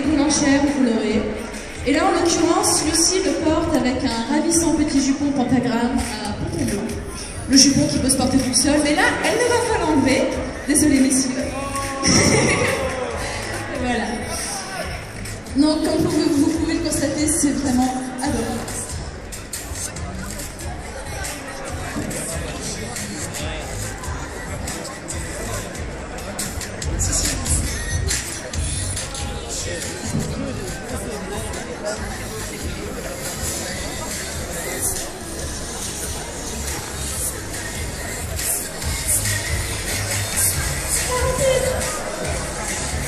Blanchère, vous l'aurez. Et là, en l'occurrence, Lucie le porte avec un ravissant petit jupon pentagramme à pompon blanc. Le jupon qui peut se porter tout seul, mais là, elle ne va pas l'enlever. Désolée, messieurs. Voilà. Donc, comme vous pouvez le constater, c'est vraiment adorable.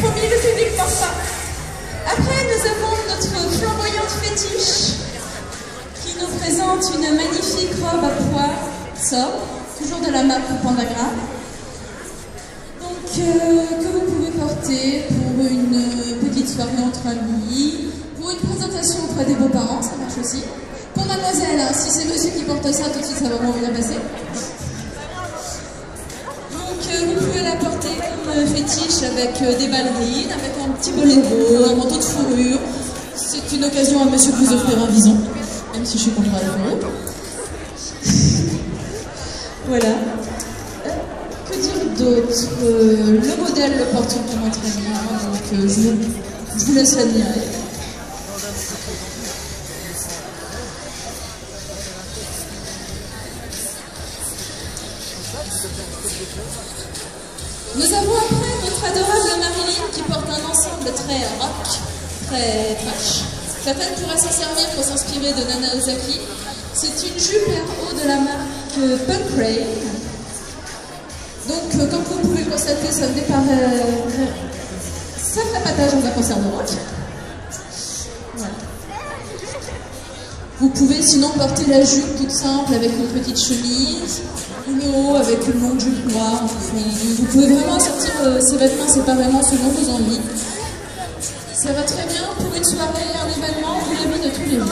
Promis, le public pense pas. Après, nous avons notre flamboyante fétiche qui nous présente une magnifique robe à pois sobre, toujours de la marque Pentagramme. Donc, que vous pouvez porter pour une petite soirée entre amis, pour une présentation auprès des beaux-parents, ça marche aussi. Pour mademoiselle, hein, si c'est monsieur qui porte ça, tout de suite ça va vraiment bien passer. Donc, vous pouvez la porter comme fétiche avec des ballerines, avec un petit boléro, un manteau de fourrure. C'est une occasion à monsieur de vous offrir un vison, même si je suis contre la fourrure. Voilà. Que dire d'autre? Le modèle le porte vraiment très bien, donc je vous laisse l'admirer. Nous avons après notre adorable Marilyn qui porte un ensemble très rock, très trash. Certaines pourraient s'en servir pour s'inspirer de Nana Ozaki. C'est une jupe RO de la marque Punk Rain. Donc, comme vous pouvez le constater, ça fait patage dans un concert de rock. Voilà. Vous pouvez sinon porter la jupe toute simple avec une petite chemise, le haut avec une longue jupe noire. Vous pouvez vraiment sortir ces vêtements séparément selon vos envies. Ça va très bien pour une soirée, un événement ou la vie de tous les jours.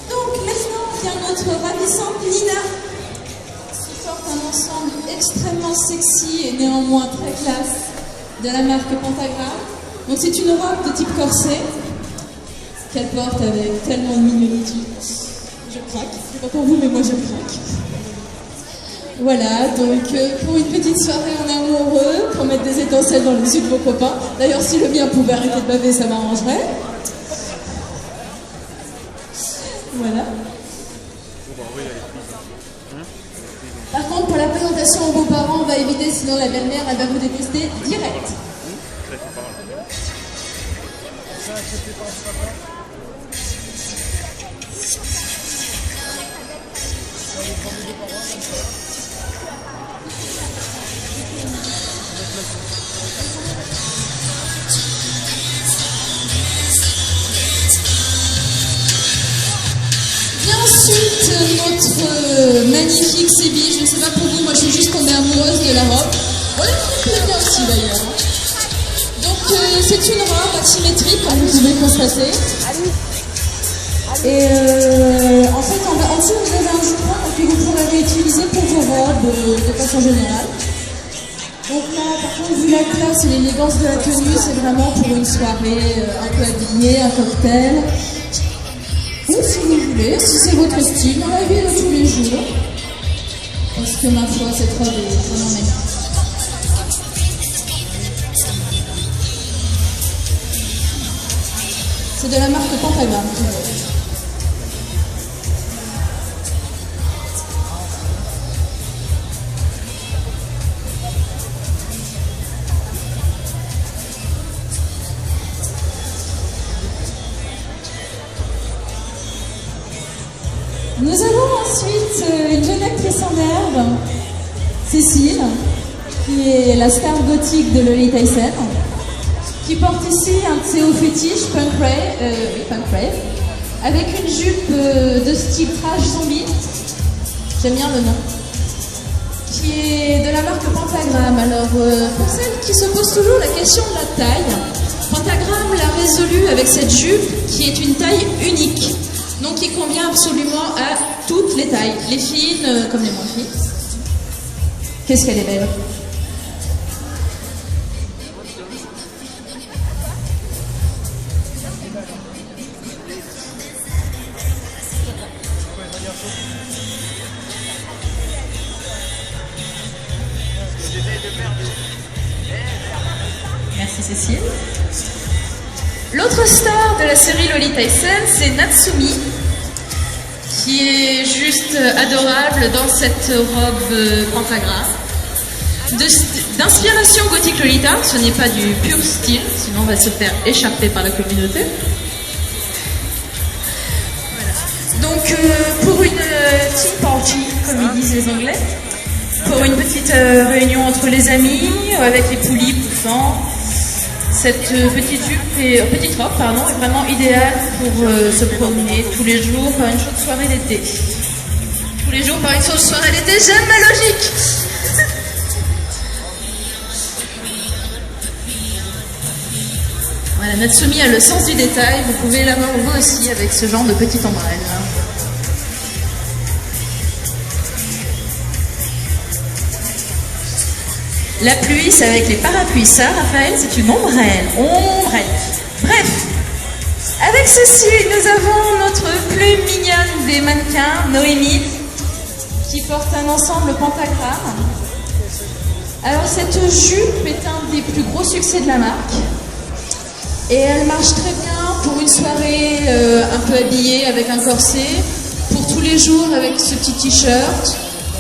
Donc maintenant vient notre ravissante Nina, qui porte un ensemble extrêmement sexy et néanmoins très classe de la marque Pentagramme. Donc c'est une robe de type corset qu'elle porte avec tellement de mignonitude. Je craque, je sais pas pour vous mais moi je craque. Voilà, donc pour une petite soirée en amoureux, pour mettre des étincelles dans les yeux de vos copains. D'ailleurs si le mien pouvait arrêter de baver, ça m'arrangerait. Voilà. Par contre, pour la présentation aux beaux-parents, on va éviter, sinon la belle-mère, elle va vous détester direct. Ensuite, notre magnifique Sébi, je ne sais pas pour vous, moi je suis juste tombée amoureuse de la robe. On la trouve bien aussi d'ailleurs. Donc c'est une robe asymétrique, comme vous pouvez le constater. Et en fait, en dessous vous avez un jupon, et vous pourrez le réutiliser pour vos robes de façon générale. Donc là, par contre, vu la classe et l'élégance de la tenue, c'est vraiment pour une soirée un peu habillée, un cocktail. Ou si vous voulez, si c'est votre style, dans la vie de tous les jours. Parce que ma foi, cette robe est vraiment magnifique. C'est de la marque Pentagramme. Nous avons ensuite une jeune actrice en herbe, Cécile, qui est la star gothique de Lolita Hyssen, qui porte ici un de ses hauts fétiches, Punk Rain, avec une jupe de style trash zombie, j'aime bien le nom, qui est de la marque Pentagramme. Alors, pour celles qui se posent toujours la question de la taille, Pentagramme l'a résolu avec cette jupe qui est une taille unique. Donc il convient absolument à toutes les tailles, les fines comme les moins fines. Qu'est-ce qu'elle est belle. Merci Cécile. L'autre star de la série Lolita Essence, c'est Natsumi, qui est juste adorable dans cette robe pentagramme. D'inspiration gothique Lolita, ce n'est pas du pur style, sinon on va se faire échapper par la communauté. Voilà. Donc pour une tea party, comme ils disent les Anglais, pour une petite réunion entre les amis, avec les poulies poussant, cette petite robe est vraiment idéale pour se promener tous les jours par une chaude soirée d'été. Tous les jours par une chaude soirée d'été, j'aime ma logique. Voilà, Natsumi a le sens du détail, vous pouvez l'avoir vous aussi avec ce genre de petite ombrelle. La pluie, c'est avec les parapluies. Ça, Raphaël, c'est une ombrelle. Bref, avec ceci, nous avons notre plus mignonne des mannequins, Noémie, qui porte un ensemble pentagramme. Alors, cette jupe est un des plus gros succès de la marque. Et elle marche très bien pour une soirée un peu habillée avec un corset, pour tous les jours avec ce petit t-shirt.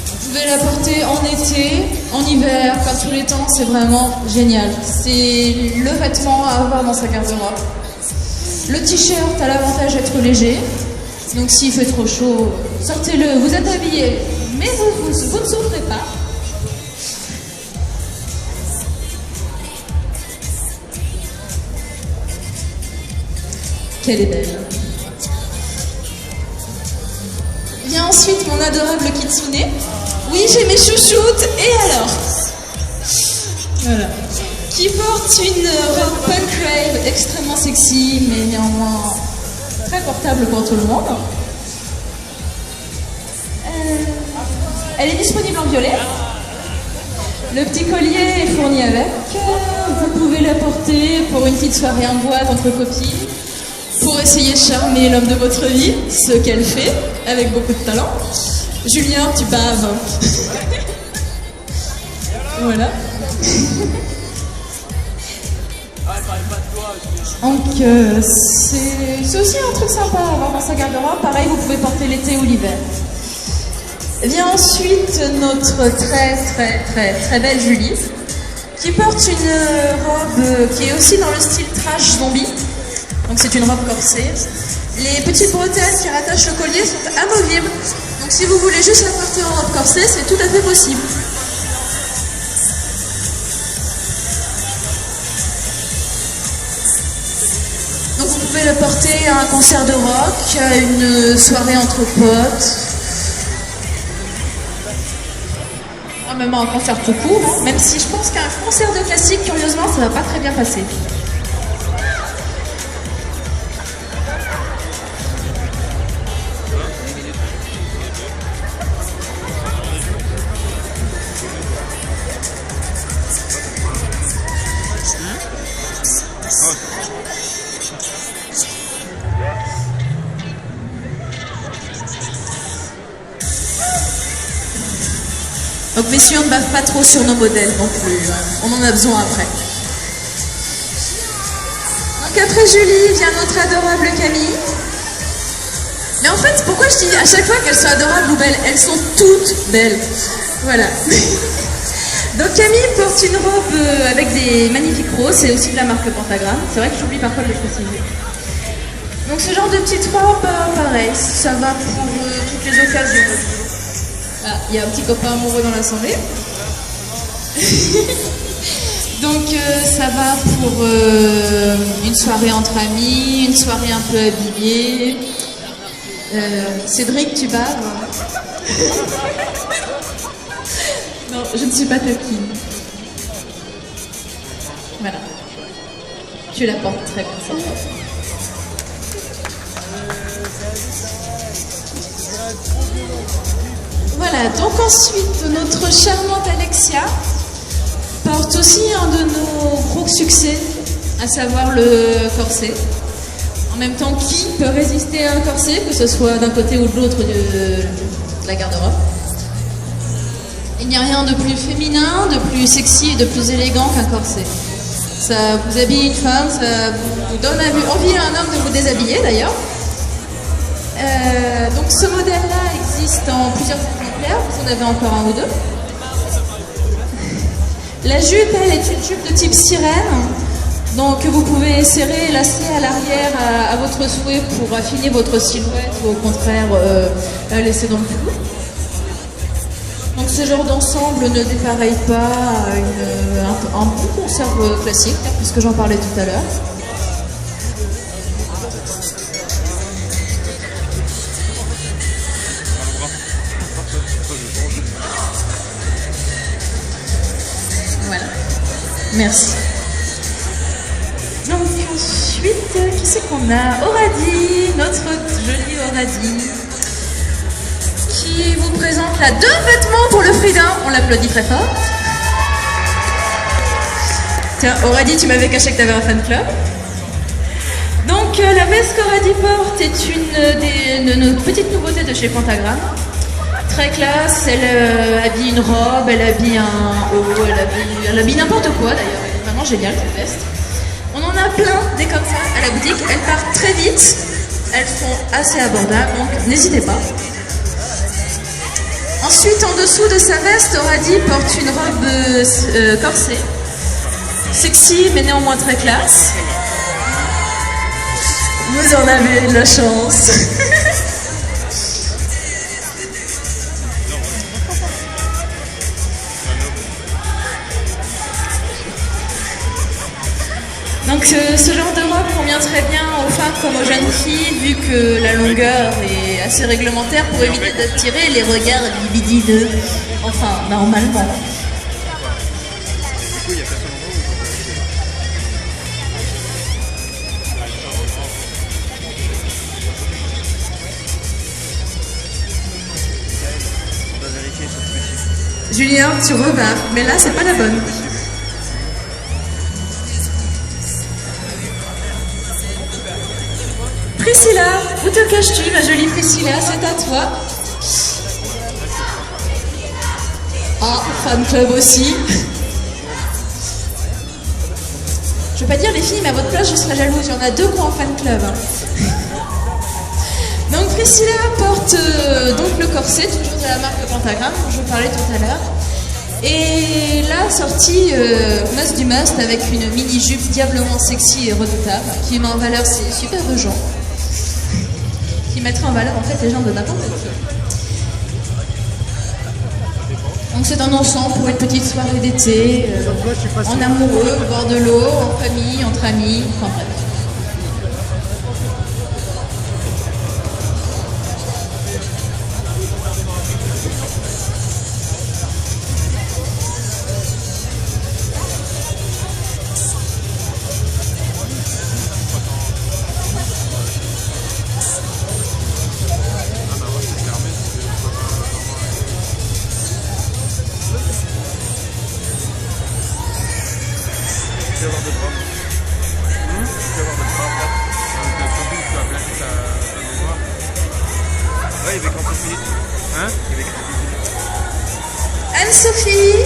Vous pouvez la porter en été, en hiver, par tous les temps, c'est vraiment génial. C'est le vêtement à avoir dans sa garde-robe. Le t-shirt a l'avantage d'être léger, donc s'il fait trop chaud, sortez-le, vous êtes habillé, mais vous ne souffrez pas. Qu'elle est belle. Vient ensuite mon adorable Kitsune. Oui, j'ai mes chouchoutes, et alors? Voilà. Qui porte une robe punk rave extrêmement sexy, mais néanmoins très portable pour tout le monde. Elle est disponible en violet. Le petit collier est fourni avec. Vous pouvez la porter pour une petite soirée en boîte entre copines, pour essayer de charmer l'homme de votre vie, ce qu'elle fait, avec beaucoup de talent. Julien, tu baves. Voilà. Donc, c'est aussi un truc sympa à avoir dans sa garde-robe. Pareil, vous pouvez porter l'été ou l'hiver. Vient ensuite notre très belle Julie, qui porte une robe qui est aussi dans le style trash zombie. Donc c'est une robe corsée. Les petites bretelles qui rattachent le collier sont amovibles. Donc si vous voulez juste la porter en robe corsée, c'est tout à fait possible. Donc vous pouvez la porter à un concert de rock, à une soirée entre potes. Même à un concert tout court, hein. Même si je pense qu'un concert de classique, curieusement, ça va pas très bien passer. Donc messieurs, on ne bave pas trop sur nos modèles non plus, hein. On en a besoin après. Donc après Julie vient notre adorable Camille. Mais en fait, pourquoi je dis à chaque fois qu'elles sont adorables ou belles? Elles sont toutes belles. Voilà. Donc Camille porte une robe avec des magnifiques roses, c'est aussi de la marque Pentagramme. C'est vrai que j'oublie parfois de le préciser. Donc ce genre de petite robe, pareil, ça va pour toutes les occasions. Ah, il y a un petit copain amoureux dans l'assemblée. Donc ça va pour une soirée entre amis, une soirée un peu habillée. Cédric, tu baves? Non, je ne suis pas taquine. Voilà. Tu la portes très bien, cette robe. Voilà, donc ensuite, notre charmante Alexia porte aussi un de nos gros succès, à savoir le corset. En même temps, qui peut résister à un corset, que ce soit d'un côté ou de l'autre de la garde-robe? Il n'y a rien de plus féminin, de plus sexy et de plus élégant qu'un corset. Ça vous habille une femme, ça vous donne envie à un homme de vous déshabiller d'ailleurs. Donc ce modèle-là existe en plusieurs exemplaires, vous en avez encore un ou deux. La jupe, elle, est une jupe de type sirène, donc vous pouvez serrer et lasser à l'arrière à votre souhait pour affiner votre silhouette ou au contraire la laisser dans le flou. Donc ce genre d'ensemble ne dépareille pas un bon conserve classique, puisque j'en parlais tout à l'heure. Voilà. Merci. Donc ensuite, qui c'est qu'on a? Oradi, notre jolie Oradi, qui vous présente là 2 vêtements pour le prix d'un. On l'applaudit très fort. Tiens, Oradi, tu m'avais caché que tu avais un fan club. Donc la veste qu'Oradi porte est une de nos petites nouveautés de chez Pentagram. Très classe, elle habille une robe, elle habille un haut, elle habille n'importe quoi d'ailleurs. Elle est vraiment géniale cette veste. On en a plein des comme ça à la boutique. Elles partent très vite, elles sont assez abordables, donc n'hésitez pas. Ensuite, en dessous de sa veste, Oradi porte une robe corsée, sexy mais néanmoins très classe. Vous en avez de la chance. Donc ce genre de robe convient très bien aux femmes comme aux jeunes filles, vu que la longueur est assez réglementaire pour éviter d'attirer les regards libidineux. Enfin, normalement. Julien, tu revins, mais là c'est pas la bonne. Priscilla, où te caches-tu, ma jolie Priscilla? C'est à toi. Ah, fan club aussi. Je veux pas dire les filles, mais à votre place, je serais jalouse. Il y en a 2 qui ont un fan club. Donc Priscilla porte donc le corset, toujours de la marque Pentagram, dont je vous parlais tout à l'heure. Et là, sortie must du must avec une mini-jupe diablement sexy et redoutable, qui met en valeur ses superbes jambes, qui mettrait en valeur en fait les jambes de n'importe qui. Donc c'est un ensemble pour une petite soirée d'été, en amoureux, au bord de l'eau, en famille, entre amis, enfin bref. Anne-Sophie,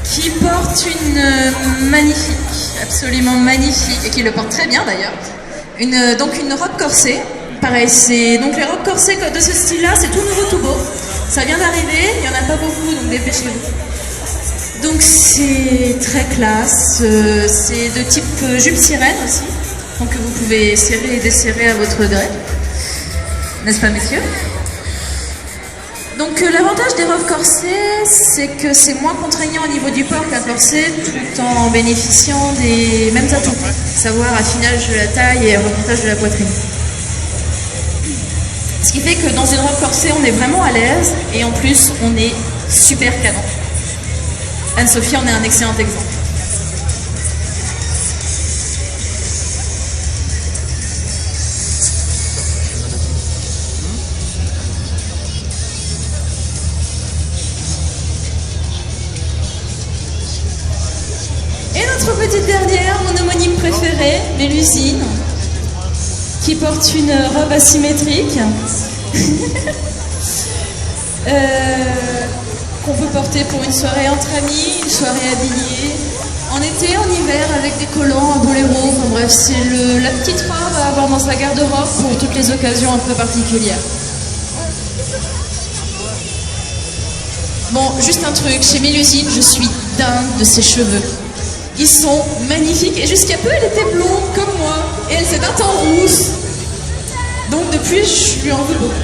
qui porte une magnifique, absolument magnifique, et qui le porte très bien d'ailleurs, donc une robe corsée. Pareil, donc les robes corsées de ce style-là, c'est tout nouveau, tout beau. Ça vient d'arriver, il n'y en a pas beaucoup, donc dépêchez-vous. Donc c'est très classe, c'est de type jupe sirène aussi, donc vous pouvez serrer et desserrer à votre gré, n'est-ce pas messieurs? Donc l'avantage des robes corsées, c'est que c'est moins contraignant au niveau du port qu'un corset, tout en bénéficiant des mêmes atouts, à savoir affinage de la taille et remontage de la poitrine. Ce qui fait que dans une robe corsée, on est vraiment à l'aise et en plus, on est super canon. Anne-Sophie en est un excellent exemple. Mélusine, qui porte une robe asymétrique, qu'on peut porter pour une soirée entre amis, une soirée habillée, en été, en hiver, avec des collants, un boléro, enfin bref, c'est la petite robe à avoir dans sa garde-robe pour toutes les occasions un peu particulières. Bon, juste un truc, chez Mélusine, je suis dingue de ses cheveux. Ils sont magnifiques, et jusqu'à peu, elle était blonde comme moi, et elle s'est d'un temps rousse. Donc depuis, je lui en veux beaucoup.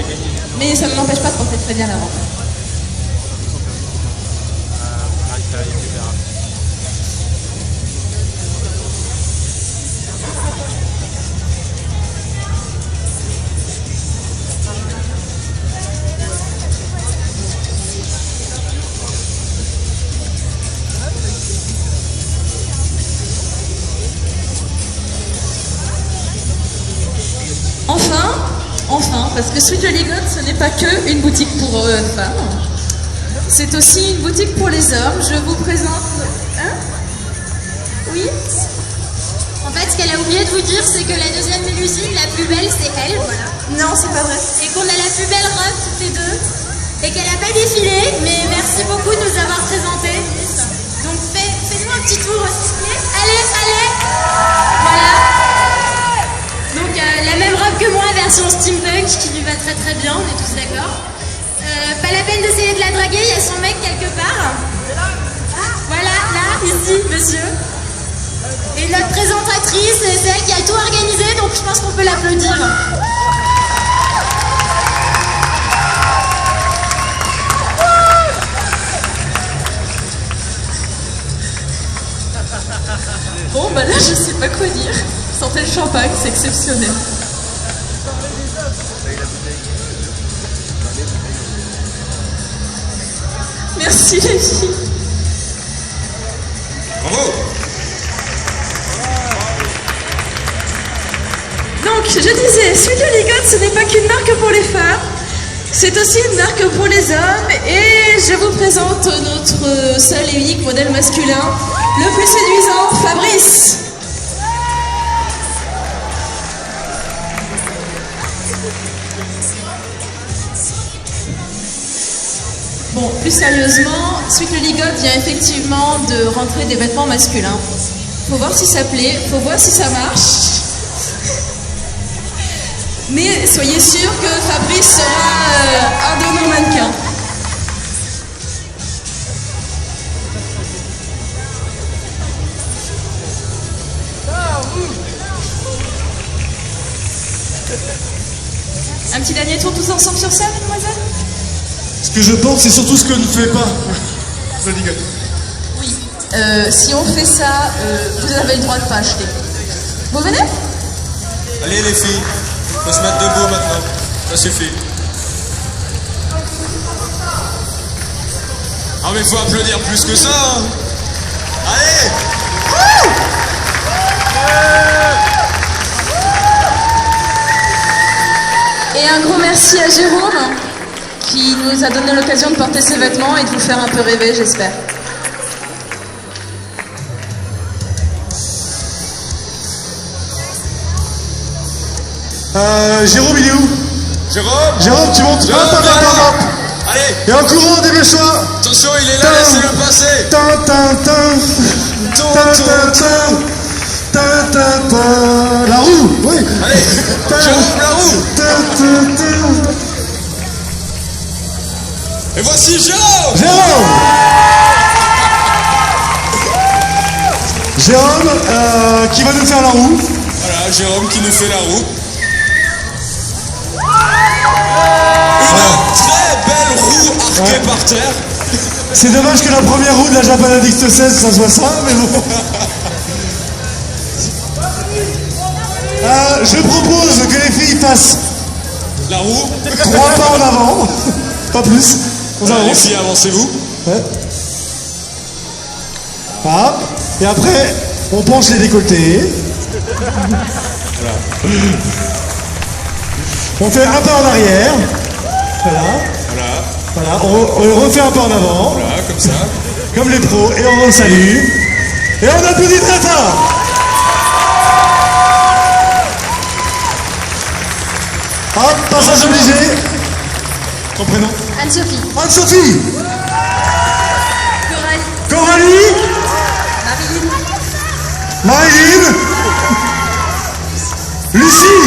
Mais ça ne m'empêche pas de porter très bien la robe. Enfin, parce que Sweet Jolly God, ce n'est pas que une boutique pour femmes. C'est aussi une boutique pour les hommes. Je vous présente... Hein? Oui? En fait, ce qu'elle a oublié de vous dire, c'est que la deuxième Mélusine, la plus belle, c'est elle, voilà. Non, c'est pas vrai. Et qu'on a la plus belle robe, toutes les deux. Et qu'elle n'a pas défilé, mais merci beaucoup de nous avoir présenté. Donc, fais-nous un petit tour, s'il vous plaît. Allez, allez! Voilà. Donc la même robe que moi, version steampunk, qui lui va très très bien, on est tous d'accord. Pas la peine d'essayer de la draguer, il y a son mec quelque part. Voilà, là, ici, monsieur. Et notre présentatrice, c'est elle qui a tout organisé, donc je pense qu'on peut l'applaudir. Bon, bah là, je sais pas quoi dire. Sentez le champagne, c'est exceptionnel. Merci les filles. Bravo. Donc, je disais, Sweet Jolly God, ce n'est pas qu'une marque pour les femmes, c'est aussi une marque pour les hommes. Et je vous présente notre seul et unique modèle masculin, le plus séduisant, Fabrice. Bon, plus sérieusement, Sweet Jolly God vient effectivement de rentrer des vêtements masculins. Faut voir si ça plaît, faut voir si ça marche. Mais soyez sûrs que Fabrice sera un de nos mannequins. Un petit dernier tour tous ensemble sur scène, mademoiselle? Ce que je porte, c'est surtout ce que ne fait pas Jolly God. Oui. Si on fait ça, vous avez le droit de pas acheter. Vous venez? Allez les filles, faut se mettre debout maintenant. Ça suffit. Ah mais faut applaudir plus que ça hein. Allez. Et un gros merci à Jérôme qui nous a donné l'occasion de porter ses vêtements et de vous faire un peu rêver, j'espère. Jérôme, il est où? Jérôme, tu montes. Jérôme, Hop, hop, hop, hop. Allez. Et en courant, dépêche-toi. Attention, il est là, laissez-le passer. La roue, oui. Allez, Jérôme, la roue. Et voici Jérôme. Jérôme, qui va nous faire la roue. Voilà, Jérôme qui nous fait la roue. Une très belle roue arquée par terre. C'est dommage que la première roue de la Japan Addict 16, ça soit ça, mais bon. Je propose que les filles fassent La roue. 3 pas en avant, pas plus. On Voilà, les avance. filles, avancez-vous. Ouais. Hop. Et après, on penche les décolletés. Voilà. On fait un pas en arrière. Voilà. Voilà. Voilà. On refait un pas en avant. Voilà, comme ça. Comme les pros. Et on salue. Et on applaudit très fort. Hop, passage obligé. Ton prénom? Anne-Sophie. Anne-Sophie. Coralie. Coralie. Marilyn. Marilyn. Lucie.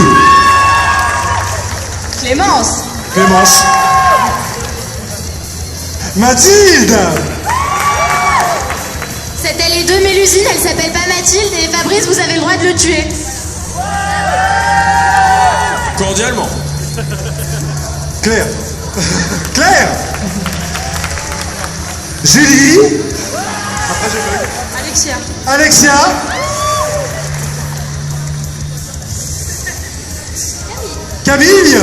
Clémence. Clémence. Mathilde. C'était les deux Mélusines, elle s'appelle pas Mathilde et Fabrice, vous avez le droit de le tuer. Cordialement. Claire. Claire. Julie. Après, j'ai pas eu. Alexia. Alexia. Camille.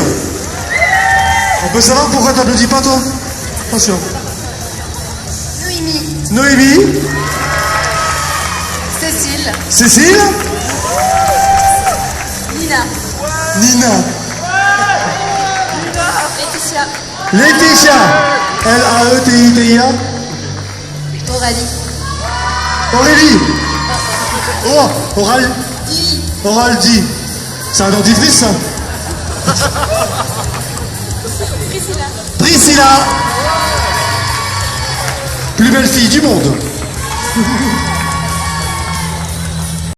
On peut savoir pourquoi t'applaudis pas, toi? Attention. Noémie. Noémie. Cécile. Cécile. Nina. Nina. Laetitia. Laetitia. L-A-E-T-I-T-I-A. Aurélie. Aurélie. Oh, Oral. Oraldi. C'est un dentifrice, ça? Priscilla. Priscilla. Plus belle fille du monde.